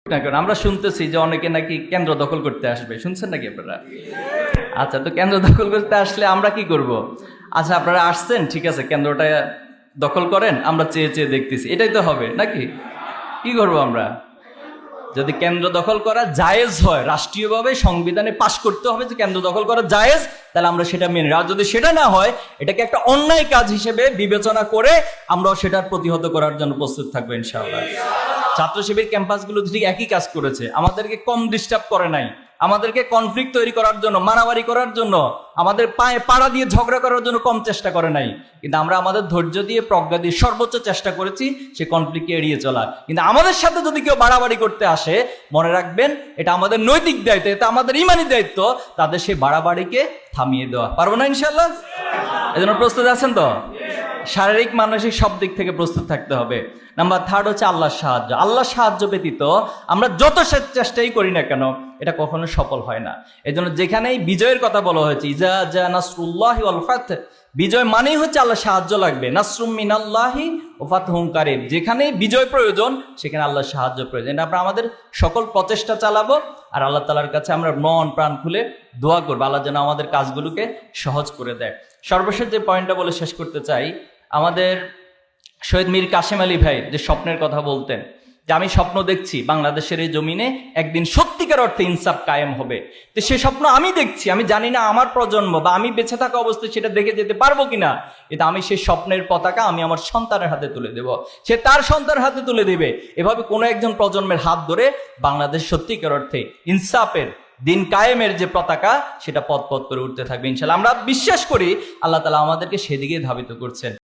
না কারণ আমরা শুনতেছি যে অনেকে নাকি কেন্দ্র দখল করতে আসবে, শুনছেন নাকি আপনারা? আচ্ছা, তো কেন্দ্র দখল করতে আসলে আমরা কি করব? আচ্ছা, আপনারা আসছেন, ঠিক আছে, কেন্দ্রটা দখল করেন, আমরা চেয়ে চেয়ে দেখতেছি, এটাই তো হবে নাকি? কি করব আমরা? যদি কেন্দ্র দখল করা জায়েজ হয়, রাষ্ট্রীয়ভাবে সংবিধানে পাশ করতে হবে যে কেন্দ্র দখল করা জায়েজ, তাহলে আমরা সেটা মেনে নিই। আর যদি সেটা না হয়, এটাকে একটা অন্যায় কাজ হিসেবে বিবেচনা করে আমরাও সেটার প্রতিহত করার জন্য প্রস্তুত থাকবো ইনশাআল্লাহ। ছাত্র শিবির ক্যাম্পাসগুলো ঠিক একই কাজ করেছে, আমাদেরকে কম ডিস্টার্ব করে নাই, আমাদেরকে কনফ্লিক্ট তৈরি করার জন্য, মারামারি করার জন্য, আমাদের পায়ে পাড়া দিয়ে ঝগড়া করার জন্য কম চেষ্টা করে নাই। কিন্তু আমরা আমাদের ধৈর্য দিয়ে, প্রজ্ঞা দিয়ে সর্বোচ্চ চেষ্টা করেছি সে কনফ্লিক্টকে এড়িয়ে চলার। কিন্তু আমাদের সাথে যদি কেউ বাড়াবাড়ি করতে আসে, মনে রাখবেন এটা আমাদের নৈতিক দায়িত্ব, এটা আমাদের ইমানি দায়িত্ব, তাদের সেই বাড়াবাড়িকে থামিয়ে দেওয়া। পারবো না ইনশাআল্লাহ? এজন্য প্রস্তুত আছেন তো? শারীরিক মানসিক সব দিক থেকে প্রস্তুত থাকতে হবে। নাম্বার 3 হচ্ছে আল্লাহর সাহায্য। আল্লাহর সাহায্য ব্যতীত আমরা যত চেষ্টাই করি না কেন, এটা কখনো সফল হয় না। এজন্য যেখানেই বিজয়ের কথা বলা হয়েছে, ইজা জা নাসরুল্লাহি ওয়াল ফাত, বিজয় মানেই হচ্ছে আল্লাহ সাহায্য লাগবে। নাসরুম মিনাল্লাহি ওয়া ফাতহুম কারীব, যেখানেই বিজয় প্রয়োজন সেখানে আল্লাহর সাহায্য প্রয়োজন। আমরা আমাদের সকল প্রচেষ্টা চালাবো আর আল্লাহ তাআলার কাছে আমরা মন প্রাণ খুলে দোয়া করবো, আল্লাহ যেন আমাদের কাজগুলোকে সহজ করে দেয়। সর্বশেষ যে পয়েন্টটা বলে শেষ করতে চাই, আমাদের শহীদ মীর কাসেম আলী ভাই যে স্বপ্নের কথা বলতেন, যে আমি স্বপ্ন দেখছি বাংলাদেশের এই জমিনে একদিন সত্যিকার অর্থে ইনসাফ কায়েম হবে। তো সে স্বপ্ন আমি দেখছি, আমি জানি না আমার প্রজন্ম বা আমি বেঁচে থাকা অবস্থায় সেটা দেখে যেতে পারবো কিনা, কিন্তু আমি সেই স্বপ্নের পতাকা আমি আমার সন্তানের হাতে তুলে দেব, সে তার সন্তানের হাতে তুলে দিবে। এভাবে কোনো একজন প্রজন্মের হাত ধরে বাংলাদেশ সত্যিকার অর্থে ইনসাফের দিন কায়েমের যে পতাকা সেটা পথ পথ করে উঠতে থাকবে ইনশাআল্লাহ। আমরা বিশ্বাস করি আল্লাহ তাআলা আমাদেরকে সেদিকে ধাবিত করছেন।